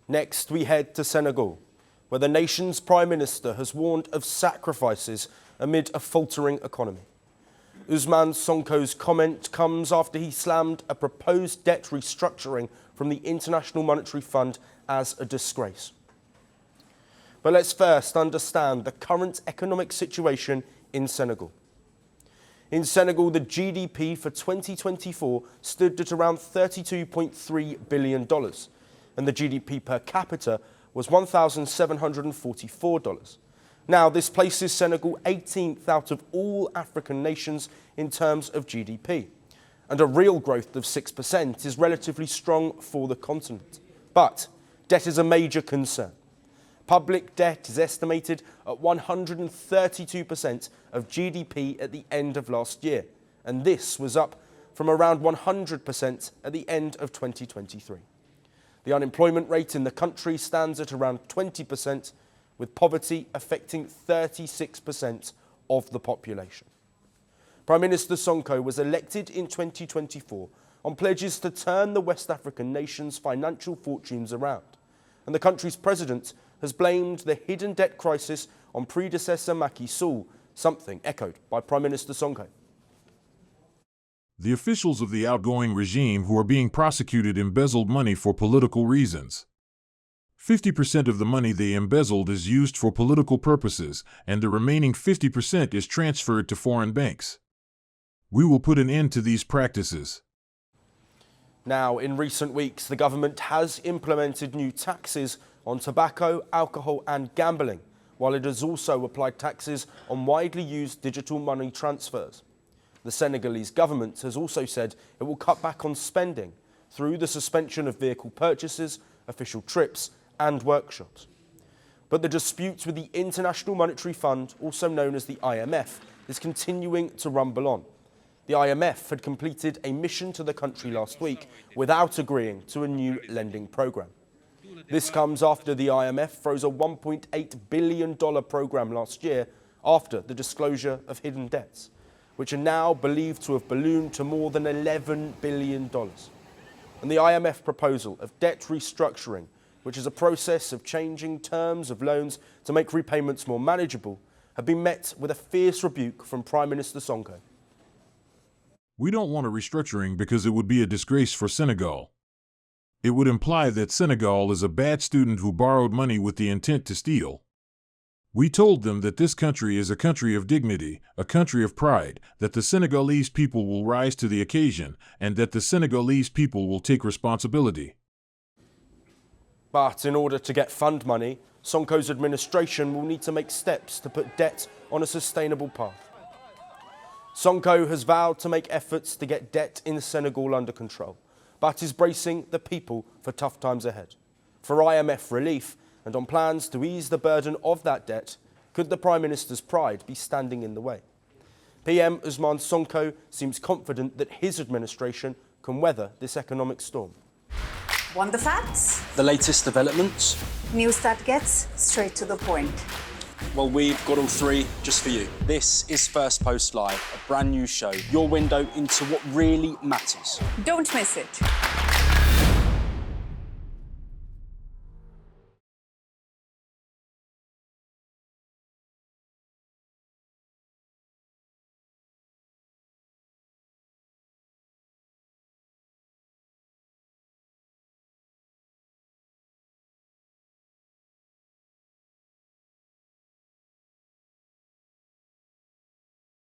Next, we head to Senegal, where the nation's Prime Minister has warned of sacrifices amid a faltering economy. Ousmane Sonko's comment comes after he slammed a proposed debt restructuring from the International Monetary Fund as a disgrace. But let's first understand the current economic situation in Senegal. In Senegal, the GDP for 2024 stood at around $32.3 billion, and the GDP per capita was $1,744. Now, this places Senegal 18th out of all African nations in terms of GDP, and a real growth of 6% is relatively strong for the continent. But debt is a major concern. Public debt is estimated at 132% of GDP at the end of last year, and this was up from around 100% at the end of 2023. The unemployment rate in the country stands at around 20%, with poverty affecting 36% of the population. Prime Minister Sonko was elected in 2024 on pledges to turn the West African nation's financial fortunes around, and the country's president has blamed the hidden debt crisis on predecessor Macky Sall, something echoed by Prime Minister Sonko. The officials of the outgoing regime who are being prosecuted embezzled money for political reasons. 50% of the money they embezzled is used for political purposes, and the remaining 50% is transferred to foreign banks. We will put an end to these practices. Now, in recent weeks, the government has implemented new taxes on tobacco, alcohol and gambling, while it has also applied taxes on widely used digital money transfers. The Senegalese government has also said it will cut back on spending through the suspension of vehicle purchases, official trips and workshops. But the dispute with the International Monetary Fund, also known as the IMF, is continuing to rumble on. The IMF had completed a mission to the country last week without agreeing to a new lending programme. This comes after the IMF froze a $1.8 billion programme last year after the disclosure of hidden debts, which are now believed to have ballooned to more than $11 billion. And the IMF proposal of debt restructuring, which is a process of changing terms of loans to make repayments more manageable, have been met with a fierce rebuke from Prime Minister Sonko. We don't want a restructuring because it would be a disgrace for Senegal. It would imply that Senegal is a bad student who borrowed money with the intent to steal. We told them that this country is a country of dignity, a country of pride, that the Senegalese people will rise to the occasion, and that the Senegalese people will take responsibility. But in order to get fund money, Sonko's administration will need to make steps to put debt on a sustainable path. Sonko has vowed to make efforts to get debt in Senegal under control, but is bracing the people for tough times ahead. For IMF relief and on plans to ease the burden of that debt, could the Prime Minister's pride be standing in the way? PM Ousmane Sonko seems confident that his administration can weather this economic storm. Want the facts? The latest developments? News that gets straight to the point. Well, we've got all three just for you. This is Firstpost Live, a brand new show, your window into what really matters. Don't miss it.